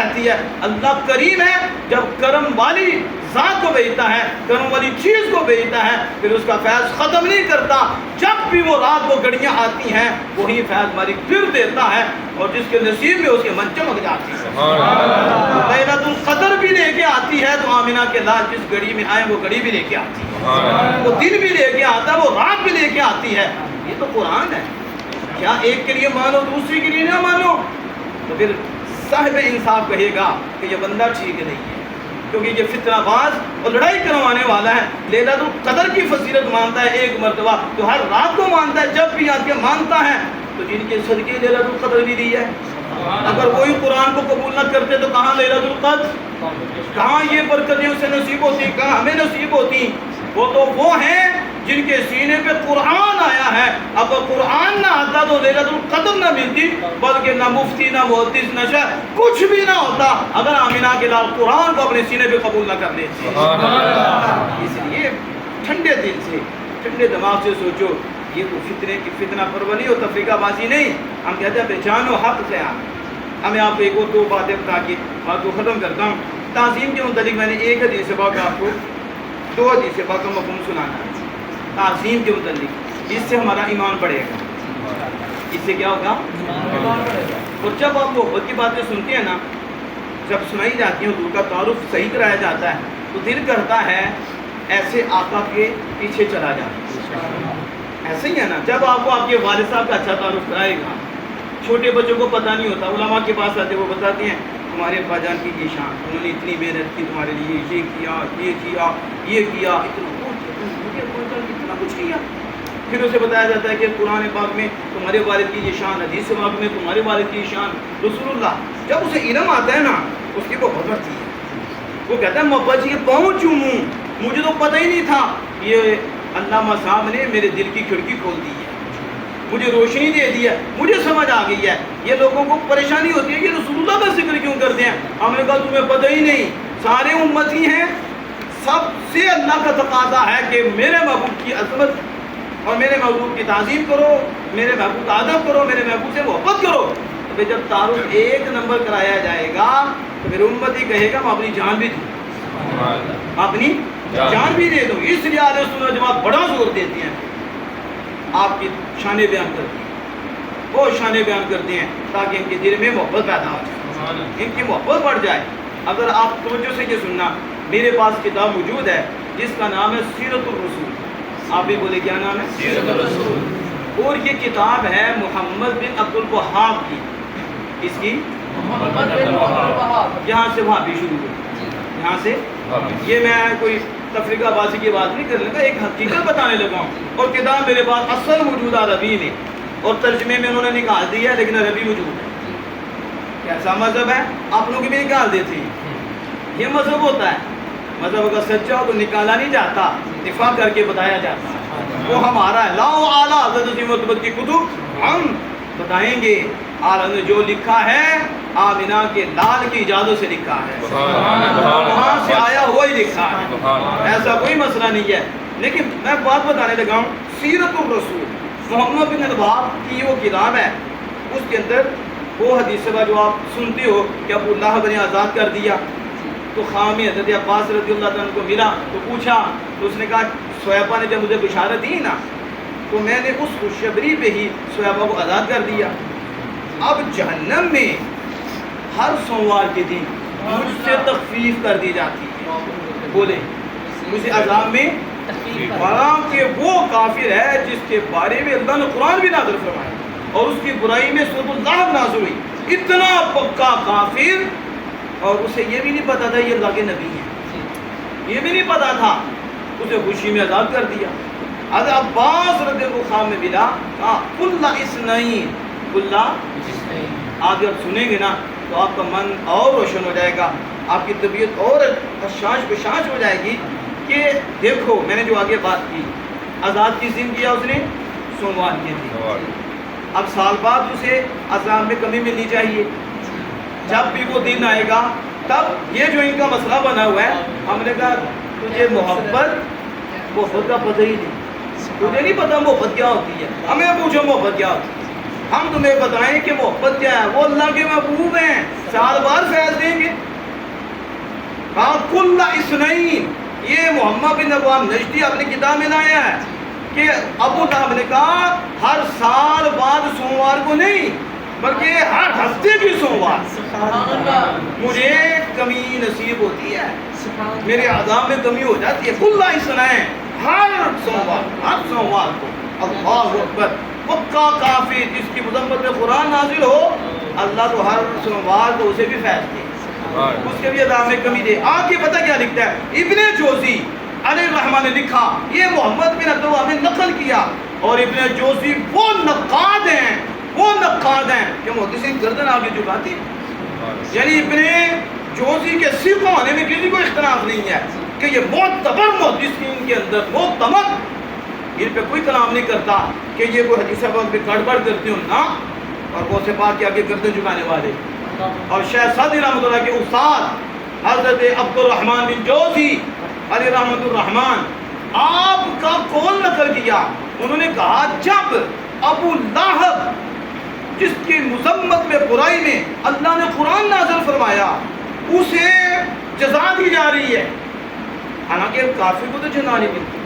رہتی ہے. اللہ کریم ہے, جب کرم والی ذات کو بھیجتا ہے, کرم والی چیز کو بھیجتا ہے, پھر اس کا فیض ختم نہیں کرتا. جب بھی وہ رات کو گھڑیاں آتی ہیں وہی فیض مالک پھر دیتا ہے, اور جس کے نصیب میں اس کے من چمک جاتی ہے. لیلۃ القدر بھی لے کے آتی ہے تو آمنہ کے لال جس گھڑی میں آئے وہ گھڑی بھی لے کے آتی ہے, وہ دن بھی لے کے آتا ہے, وہ رات بھی لے کے آتی ہے. یہ تو قرآن ہے. کیا ایک کے لیے مانو دوسری کے لیے نہ مانو؟ تو پھر صاحب انصاف کہے گا کہ یہ بندہ ٹھیک نہیں ہے, کیونکہ یہ فتنہ باز اور لڑائی کروانے والا ہے. لیلۃ القدر کی فضیلت مانتا ہے ایک مرتبہ, تو ہر رات کو مانتا ہے, جب بھی آ کے مانتا ہے. تو جن کے صدقے لیلۃ القدر بھی دی ہے, اگر وہی قرآن کو قبول نہ کرتے تو کہاں لیلۃ القدر, کہاں یہ برکتیں اسے نصیب ہوتی, کہاں ہمیں نصیب ہوتی. وہ ہیں جن کے سینے پہ قرآن آیا ہے. اب قرآن نہ آتا تو لیلۃ القدر نہ ملتی, بلکہ نہ مفتی نہ محدث نہ شیخ کچھ بھی نہ ہوتا اگر آمنہ کے لال قرآن کو اپنے سینے پہ قبول نہ کر لیتے. اس لیے ٹھنڈے دل سے ٹھنڈے دماغ سے سوچو, یہ تو فتنہ پروری اور تفریقہ بازی نہیں. ہم کہتے ہیں پہچانو حق سے. ہمیں آپ کو ایک اور دو باتیں بتا کے بات کو ختم کرتا ہوں. تعظیم کے متعلق میں نے ایک حدیث پاک آپ کو, دو حدیث پاک کا مفہوم سنانا ہے تعظیم کے متعلق. اس سے ہمارا ایمان بڑھے گا. اس سے کیا ہوگا؟ اور جب آپ محبت کی باتیں سنتے ہیں نا, جب سنائی جاتی ہیں, حضور کا تعارف صحیح کرایا جاتا ہے, تو دل کرتا ہے ایسے آقا کے پیچھے چلا جانا. ایسے ہی ہے نا, جب آپ کو آپ کے والد صاحب کا اچھا تعارف کرائے گا, چھوٹے بچوں کو پتہ نہیں ہوتا, علماء کے پاس آتے, وہ بتاتے ہیں تمہارے ابا جان کی یہ شان, انہوں نے اتنی محنت کی تمہارے لیے, یہ کیا یہ کیا یہ کیا, اتنا کچھ کیا. پھر اسے بتایا جاتا ہے کہ قرآن پاک میں تمہارے والد کی یہ شان, حدیث پاک میں تمہارے والد کی یہ شان, رسول اللہ. جب اسے علم آتا ہے نا, اس کی محبت بڑھتی ہے. وہ کہتا ہے محبت جی یہ پاؤں چوموں, مجھے تو پتہ ہی نہیں تھا. یہ علامہ صاحب نے میرے دل کی کھڑکی کھول دی ہے, مجھے روشنی دے دی ہے, مجھے سمجھ آ گئی ہے. یہ لوگوں کو پریشانی ہوتی ہے کہ رسول اللہ کا ذکر کیوں کرتے ہیں. ہم نے کہا تمہیں پتہ ہی نہیں, سارے امتی ہیں, سب سے اللہ کا تقاضا ہے کہ میرے محبوب کی عظمت اور میرے محبوب کی تعظیم کرو, میرے محبوب کا ادب کرو, میرے محبوب سے محبت کرو. تو پھر جب تعارف ایک نمبر کرایا جائے گا تو پھر امتی کہے گا میں اپنی جان بھی دوں, اپنی جان بھی دے دوں. اس لیے اہل سنت جماعت بڑا زور دیتے ہیں, آپ کی شانیں بیان کرتی ہیں, وہ شانیں بیان کرتے ہیں تاکہ ان کے دل میں محبت پیدا ہو جائے, ان کی محبت بڑھ جائے. اگر آپ توجہ سے یہ سننا, میرے پاس کتاب موجود ہے جس کا نام ہے سیرت الرسول. آپ بھی بولے کیا نام ہے؟ سیرت الرسول. اور یہ کتاب ہے محمد بن عبد الوہاب کی. اس کی محمد بن وہاب, یہاں سے وہاں بھی شروع ہوئی, یہاں سے. یہ میں کوئی تفریقہ بازی کی بات نہیں کرنے لگا, ایک حقیقت بتانے لگا ہوں. اور کتاب میرے پاس اصل موجود عربی میں, اور ترجمے میں انہوں نے نکال دیا ہے, لیکن عربی موجود ہے. کیسا مذہب ہے, آپ لوگ بھی نکال دیتے ہیں. یہ مذہب ہوتا ہے, مذہب اگر سچا ہو تو نکالا نہیں جاتا, دفاع کر کے بتایا جاتا ہے. وہ ہمارا ہے. لاؤ اعلیٰ حضرت مرتبت کی کتب ہم بتائیں گے. اور نے جو لکھا ہے آمنہ کے لال کی اجازت سے لکھا ہے, وہاں سے آیا ہوا ہی لکھا ہے, ایسا کوئی مسئلہ نہیں ہے. لیکن میں بات بتانے لگا ہوں, سیرت الرسول محمد بن الوہاب کی وہ کتاب ہے. اس کے اندر وہ حدیث جو آپ سنتے ہو کہ ابو لہب نے آزاد کر دیا, تو خامی حضرت عباس رضی اللہ عنہ کو ملا تو پوچھا, تو اس نے کہا صہیبہ نے جب مجھے بشارت دی نا تو میں نے اس خوشخبری پہ ہی صہیبہ کو آزاد کر دیا. اب جہنم میں ہر سوموار کے دن مجھ سے تخفیف کر دی جاتی ہے. بولے مجھے عذاب میں حالانکہ وہ کافر ہے جس کے بارے میں اللہ نے قرآن بھی نازل فرمایا اور اس کی برائی میں سورۃ اللہب نازل ہوئی. اتنا پکا کافر, اور اسے یہ بھی نہیں پتا تھا یہ اللہ کے نبی ہیں, یہ بھی نہیں پتا تھا, اسے خوشی میں آزاد کر دیا. حضرت عباس رضی اللہ عنہ میں ملا, کہا کل اسنین, کل. آپ جب سنیں گے نا تو آپ کا من اور روشن ہو جائے گا, آپ کی طبیعت اور حشاش بشاش ہو جائے گی کہ دیکھو میں نے جو آگے بات کی, آزاد کس دن کیا اس نے؟ سوموار کے دن. اب سال بعد اسے عذاب میں کمی ملنی چاہیے. جب بھی وہ دن آئے گا تب یہ جو ان کا مسئلہ بنا ہوا ہے, ہم نے کہا تجھے محبت کا پتہ ہی نہیں, تجھے نہیں پتا محبت کیا ہوتی ہے. ہمیں پوچھو محبت کیا ہوتی ہے, ہم تمہیں بتائیں کہ محبت کیا ہے. وہ اللہ کے محبوب ہیں, سال بعد فیض دیں گے. کہا کل اثنین، یہ محمد بن عوام نجدی اپنی کتاب میں لایا ہے کہ ابو لہب نے کہا ہر سال بعد سوموار کو نہیں بلکہ ہر ہفتے کی سوموار مجھے کمی نصیب ہوتی ہے، میرے عذاب میں کمی ہو جاتی ہے. کل اثنین، ہر سوموار کو. اللہ اکبر. پکا کافی جس کی مذمت میں قرآن نازل ہو، اللہ تو ہر سوموار کو اسے بھی فیض دے، اس کے بھی عذاب میں کمی دے. آگے پتہ کیا لکھتا ہے ابن جوزی علیہ الرحمٰن نے لکھا، یہ محمد بن عبد الوہاب نے نقل کیا، اور ابن جوزی وہ نقاد ہیں کہ محدثین گردن آگے جھکاتی. یعنی ابن جوزی کے صرف ہونے میں کسی کو اختلاف نہیں ہے کہ یہ معتبر محدثین کے اندر معتمد، ان پہ کوئی کلام نہیں کرتا کہ یہ کوئی حدیث پاک پہ گڑبڑ کرتے ہوں نا، اور وہ سے پاک کے آگے گردن جھکانے والے. اور شیخ سعدی رحمۃ اللہ کے استاد حضرت عبد الرحمن بن جوزی علیہ رحمۃ الرحمن آپ کا قول نقل کیا. انہوں نے کہا جب ابو لہب جس کی مذمت میں برائی میں اللہ نے قرآن نازل فرمایا اسے جزا دی جا رہی ہے، حالانکہ کافر کو تو جزا نہیں ملتی.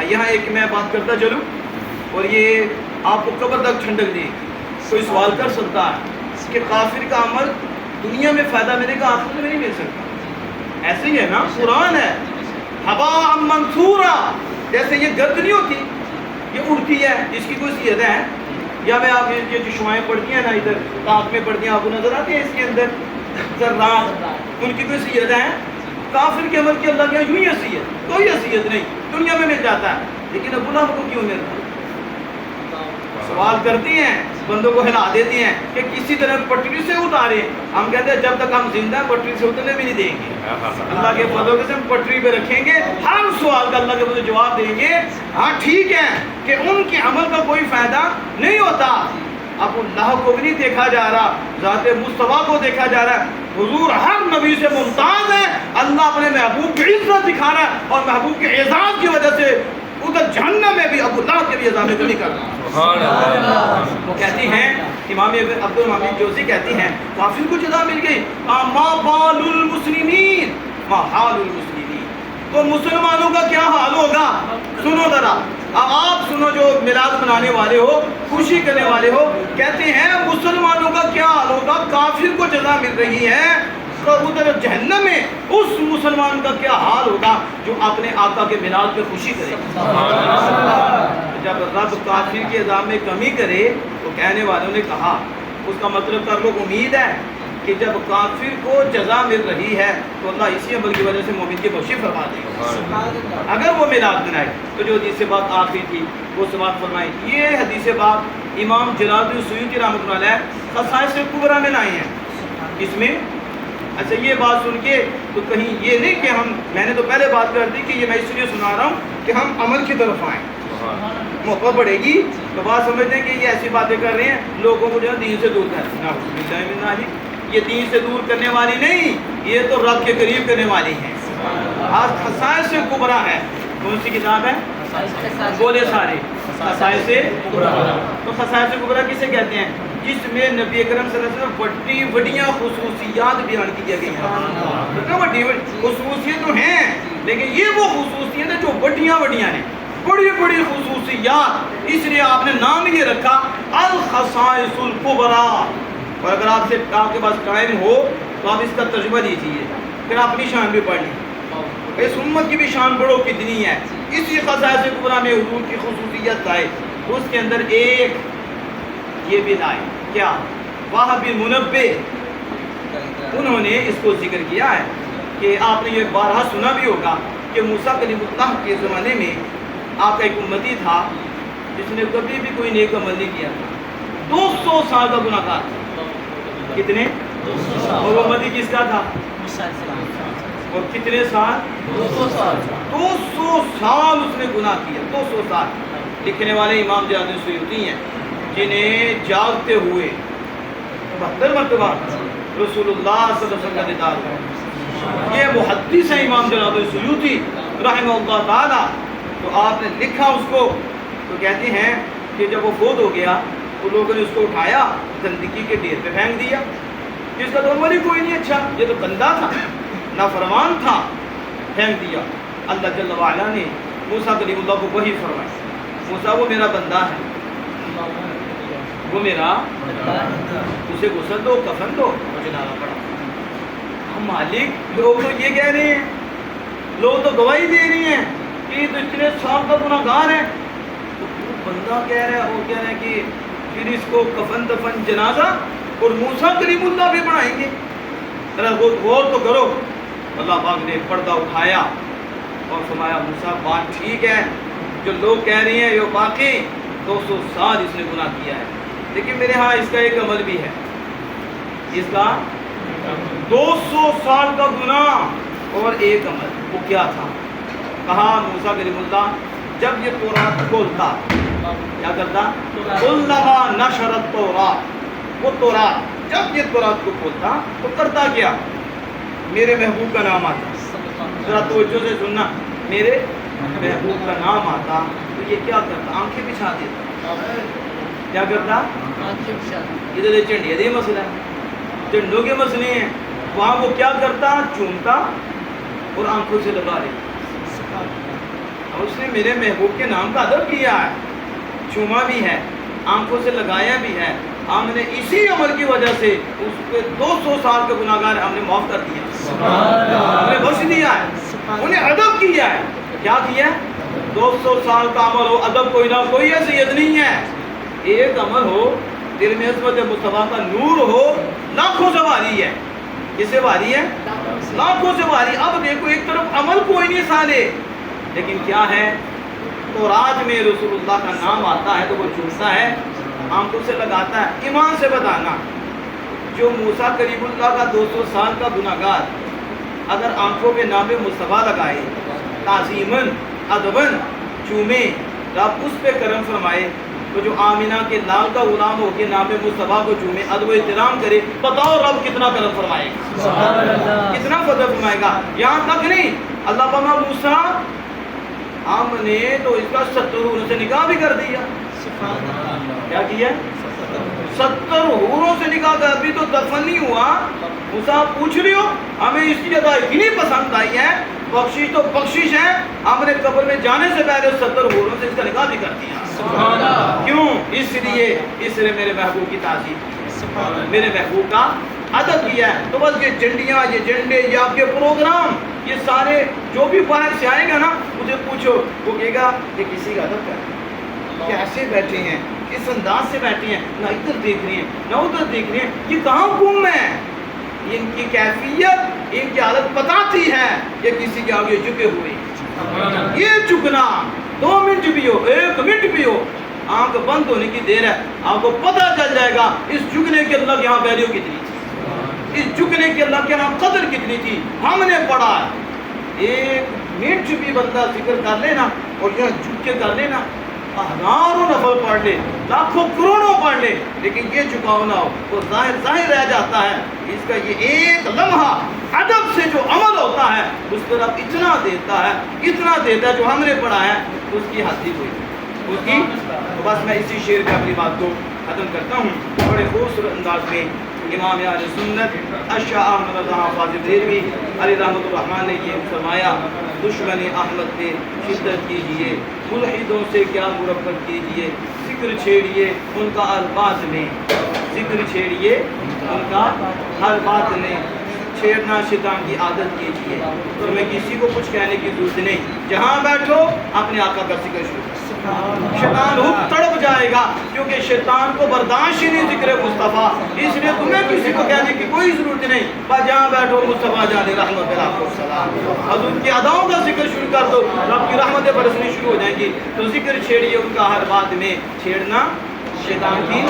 یہاں ایک میں بات کرتا چلوں اور یہ آپ کو قبر تک ٹھنڈک دے. کوئی سوال کر سکتا ہے کہ کافر کا عمل دنیا میں فائدہ ملے گا آخرت میں نہیں مل سکتا؟ ایسے ہی ہے نا، قرآن ہے ہباء منثورا، جیسے یہ گرد نہیں ہوتی، یہ اڑتی ہے، اس کی کوئی صحت ہے؟ یا میں آپ یہ جو شعائیں پڑھتی ہیں نا ادھر تاک میں پڑھتی ہیں، آپ کو نظر آتی ہیں اس کے اندر ذرات، ان کی کوئی صحت ہے؟ کافر کے عمل کی اللہ کے یوں ہی حیثیت، کوئی حیثیت نہیں، دنیا میں مل جاتا ہے، لیکن ابو لہب کو کیوں ملتا ہے؟ سوال کرتی ہیں، بندوں کو ہلا دیتی ہیں کہ کسی طرح پٹری سے اتارے. ہم کہتے ہیں جب تک ہم زندہ ہیں پٹری سے اترنے بھی نہیں دیں گے. اللہ کے فضل سے ہم پٹری پہ رکھیں گے، ہر سوال کا اللہ کے فضل جواب دیں گے. ہاں ٹھیک ہے کہ ان کے عمل کا کوئی فائدہ نہیں ہوتا. ابو لہب کو بھی نہیں دیکھا جا رہا، ذات مصطفیٰ کو دیکھا جا رہا ہے. حضور ہر نبی سے ممتاز ہے، اللہ اپنے محبوب کی عزت دکھا رہا ہے، اور محبوب کے اعزاز کی وجہ سے ادھر جہنم میں بھی ابو لہب کے بھی عذاب میں کمی کر رہا ہے. وہ کہتی ہیں، امام عبد الرحمن جوزی کہتی ہیں کافر کو جزا مل گئی. ما بال المسلمین، ما حال المسلمین، تو مسلمانوں کا کیا حال ہوگا؟ سنو ذرا، اب آپ سنو جو میلاد منانے والے ہو، خوشی کرنے والے ہو. کہتے ہیں مسلمانوں کا کیا حال ہوگا؟ کافر کو جزا مل رہی ہے تو ادھر جہنم میں اس مسلمان کا کیا حال ہوگا جو اپنے آقا کے میلاد پہ خوشی کرے. جب رب کافر کے عذاب میں کمی کرے تو کہنے والوں نے کہا اس کا مطلب کر لو امید ہے کہ جب کافر کو جزا مل رہی ہے تو اللہ اسی عمل کی وجہ سے مومن کی بخشش فرما دے گا اگر وہ میلاد منائے. تو جو حدیث بات آخری تھی وہ سماعت فرمائی. یہ حدیث بات امام جلال الدین سیوطی رحمۃ اللہ علیہ خصائص کبریٰ میں لائے ہیں. اس میں اچھا یہ بات سن کے تو کہیں یہ نہیں کہ میں نے تو پہلے بات کر دی کہ یہ میں اس لیے سنا رہا ہوں کہ ہم عمل کی طرف آئیں. محبت بڑھے گی تو بات سمجھتے ہیں کہ یہ ایسی باتیں کر رہے ہیں لوگوں کو جو ہے دین سے دور کرنا. یہ دین سے دور کرنے والی نہیں، یہ تو رب کے قریب کرنے والی ہیں. آج خصائص کبریٰ ہے. کون سی کتاب ہے؟ بولے سارے خصائص کبریٰ. تو خصائص کبریٰ کسے کہتے ہیں؟ جس میں نبی اکرم صلی اللہ علیہ وسلم بڑی بڑیاں خصوصیات بیان کی گئی ہیں. بڑی خصوصیت تو ہیں لیکن یہ وہ خصوصیت ہیں جو بڑیاں ہیں، بڑی بڑی خصوصیات. اس لیے آپ نے نام یہ رکھا الخصائص الکبریٰ. اور اگر آپ کے پاس ٹائم ہو تو آپ اس کا ترجمہ دیجیے، پھر آپ اپنی شان بھی پڑھ لیں. اس امت کی بھی شان بڑھو کتنی ہے. اسی خصائص کبریٰ میں حضور کی خصوصیت لائے. اس کے اندر ایک یہ بھی لائے کیا؟ وہب منبہ. انہوں نے اس کو ذکر کیا ہے کہ آپ نے یہ بارہا سنا بھی ہوگا کہ موسیٰ کلیم اللہ کے زمانے میں آپ کا ایک امتی تھا جس نے کبھی بھی کوئی نیک عمل نہیں کیا تھا. 200 سال کا گناہ گار تھا. کتنے؟ اور وہ امتی کس کا تھا؟ اور کتنے سال؟ 200 سال اس نے گناہ کیا. 200 سال. لکھنے والے امام جلال الدین سیوطی ہیں جنہیں جاگتے ہوئے 72 مرتبہ رسول اللہ صلی اللہ علیہ وسلم کا دیدار ہوا. یہ محدث ہیں امام جلال الدین سیوطی رحمہ اللہ تعالی. تو آپ نے لکھا اس کو تو کہتے ہیں کہ جب وہ فوت ہو گیا تو لوگوں نے اس کو اٹھایا زندگی کے ڈیر پہ پھینک دیا جس کا تو عمل ہی کوئی نہیں اچھا، یہ تو بندہ تھا، نافرمان تھا، پھینک دیا۔ اللہ جل وعلا نے موسیٰ کلیم اللہ کو وحی فرمائی، موسیٰ وہ میرا بندہ ہے، وہ میرا اسے غسل دو، کفن دو، مجھے لانا پڑا۔ ہم مالک، لوگ تو یہ کہہ رہے ہیں، لوگ تو گواہی دے رہی ہیں کہ یہ تو اتنے سال کا گناہ گار ہے، تو وہ بندہ کہہ رہا ہے، وہ کہہ رہا ہے کہ پھر اس کو کفن دفن جنازہ اور موسیٰ کلیم اللہ بھی بنائیں گے۔ ذرا غور تو کرو۔ اللہ پاک نے پردہ اٹھایا اور فرمایا موسیٰ بات ٹھیک ہے، جو لوگ کہہ رہے ہیں یہ باقی 200 سال اس نے گناہ کیا ہے، لیکن میرے ہاں اس کا ایک عمل بھی ہے، اس کا 200 سال کا گناہ اور ایک عمل۔ وہ کیا تھا؟ کہا موسیٰ کلیم اللہ جب یہ تورات کھولتا کیا کرتا؟ کلما نشر التوراۃ، وہ تورات جب یہ تورات کو کھولتا تو کرتا کیا؟ میرے محبوب کا نام آتا۔ ذرا توجہ سے سننا، میرے محبوب کا نام آتا تو یہ کیا کرتا؟ آنکھیں بچھا دیتا۔ کیا کرتا؟ یہ تو چنڈیا دے مسئلہ ہے، چنڈوں کے مسئلے ہیں، وہاں وہ کیا کرتا؟ چومتا اور آنکھوں سے لگا لیتا۔ اور اس نے میرے محبوب کے نام کا ادب کیا ہے، چوما بھی ہے، آنکھوں سے لگایا بھی ہے۔ ہم نے اسی عمل کی وجہ سے اس کے 200 سال کے گناہگار ہم نے معاف کر دیا، ہم نے بخش دیا ہے، انہیں ادب کیا ہے۔ کیا کیا ہے؟ 200 سال کا عمل ہو، ادب کوئی نہ کوئی حیثیت نہیں ہے، ایک عمل ہو، دل میں عظمت مصطفیٰ کا نور ہو، لاکھوں سے بھاری ہے۔ کس سے بھاری ہے؟ لاکھوں سے بھاری۔ اب دیکھو ایک طرف عمل کوئی نہیں سالے، لیکن کیا ہے؟ تورات میں رسول اللہ کا نام آتا ہے تو وہ چومتا ہے، آنکھوں سے لگاتا ہے۔ ایمان سے بتانا، جو موسیٰ کلیم اللہ کا 200 سال کا گناہگار اگر آنکھوں پہ نام مصطفیٰ لگائے، تعظیماً ادباً چومے، رب اس پہ کرم فرمائے، تو جو آمینہ کے لال کا غلام ہو کے نام مصطفیٰ کو چومے، ادب و احترام کرے، بتاؤ رب کتنا کرم فرمائے گا، کتنا فضل فرمائے گا۔ یہاں تک نہیں، اللہ پاک موسیٰ ہم نے تو اس کا 70 حوروں سے نکاح بھی کر دیا۔ کیا کیا؟ 70 حوروں سے نکاح کر، ابھی تو دفن نہیں ہوا، موسیٰ پوچھ رہی ہو ہمیں اس کی ادا اتنی پسند آئی ہے، بخشش تو بخشش ہے، ہم نے قبر میں جانے سے پہلے 70 حوروں سے اس کا نکاح بھی کر دیا۔ کیوں؟ اس لیے میرے محبوب کی تعظیم، میرے محبوب کا ادب کیا ہے۔ تو بس یہ جنڈیاں، یہ جنڈے، یہ آپ کے پروگرام، یہ سارے جو بھی باہر سے آئے گا نا، مجھے پوچھو، وہ کہے گا یہ کسی کا ادب ہے، کیسے بیٹھے ہیں، کس انداز سے بیٹھے ہیں، نہ ادھر دیکھ رہے ہیں نہ ادھر دیکھ رہے ہیں، یہ کہاں گم ہے؟ ان کی کیفیت، ان کی حالت بتاتی ہے یہ کسی کے آگے جھکے ہوئے۔ یہ جھکنا 2 منٹ بھی ہو، 1 منٹ بھی ہو، آنکھ بند ہونے کی دیر ہے، آپ کو پتہ چل جائے گا اس جھکنے کے اللہ کے یہاں ویلیو کتنی تھی، اس جھکنے کے اللہ کے یہاں قدر کتنی تھی۔ ہم نے پڑھا 1 منٹ بھی بندہ ذکر کر لینا اور یہاں جھک کے کر لینا، ہزاروں نفل پڑھ لے، لاکھوں کروڑوں پڑھ لے، لیکن یہ جھکاؤ نہ ہو، وہ ظاہر رہ جاتا ہے۔ اس کا یہ ایک لمحہ ادب سے جو عمل ہوتا ہے اس طرف اتنا دیتا ہے جو ہم نے پڑھا ہے، اس کی حد ہی کوئی اس کی۔ تو بس میں اسی شعر پہ اپنی بات کو ختم کرتا ہوں۔ بڑے خوبصورت انداز میں امام اہل سنت اشاہ احمد رضا فاضل دہلوی علیہ رحمۃ الرحمٰن نے یہ فرمایا، دشمن احمد پہ شدت کیجیے، ملحدوں سے کیا مربت کیجیے، ذکر چھیڑیے ان کا ہر بات میں، ذکر چھیڑیے ان کا ہر بات میں، چھیڑنا شیطان کی عادت کیجیے۔ تو میں کسی کو کچھ کہنے کی ضرورت نہیں، جہاں بیٹھو اپنے آقا کا ذکر شروع کرو، شیطان تڑپ جائے گا، کیونکہ شیطان کو برداشت ہی نہیں ذکر مصطفیٰ، اس لیے تمہیں کسی کو کہنے کی کوئی ضرورت نہیں، بس جہاں بیٹھو مصطفیٰ جان رحمت اللہ کو سلام، حضور کی اداؤں کا ذکر شروع کر دو، رب کی رحمتیں برسنی شروع ہو جائیں گی۔ تو ذکر چھیڑیے ان کا ہر بات میں، چھیڑنا شیطان کی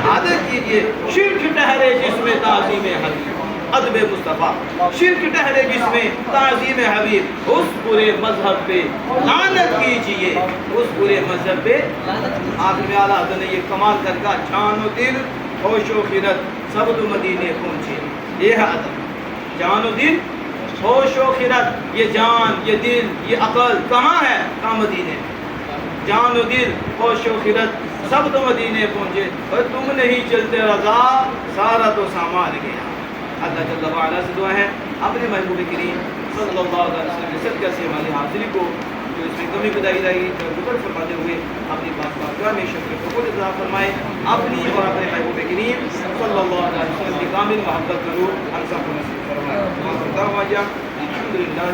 عادت کیجیے، شرک ٹھہرے جس میں تعظیم حبیب، ادب مصطفیٰ، شرک ٹہرے جس میں تعظیم حبیب، اس برے مذہب پہ لعنت کیجیے، اس برے مذہب پہ۔ آخر میں اعلیٰ حضرت نے یہ کمال کر کا، جان و دل ہوش و خرد سب تو مدینے پہنچے، یہ ہے ادب۔ جان و دل ہوش و خرد، یہ جان، یہ دل، یہ عقل کہاں ہے؟ کہاں؟ مدینے۔ جان و دل ہوش و خرد سب تو مدینے پہنچے، اور تم نہیں چلتے رضا، سارا تو سامان گیا۔ اللہ جل وعلا سے دعا ہے اپنے محبوب کریم صلی اللہ علیہ وسلم کے صدقہ سے ہماری حاضری کو جو اس میں کمی بدائی رہی قبول فرماتے ہوئے اپنی بارگاہ میں شکر قبول عطا فرمائے اپنی اور اپنے محبوب کریم صلی اللہ علیہ وسلم کی کامل محبت ضرور ہم سب کو نصیب فرمائے الحمد للہ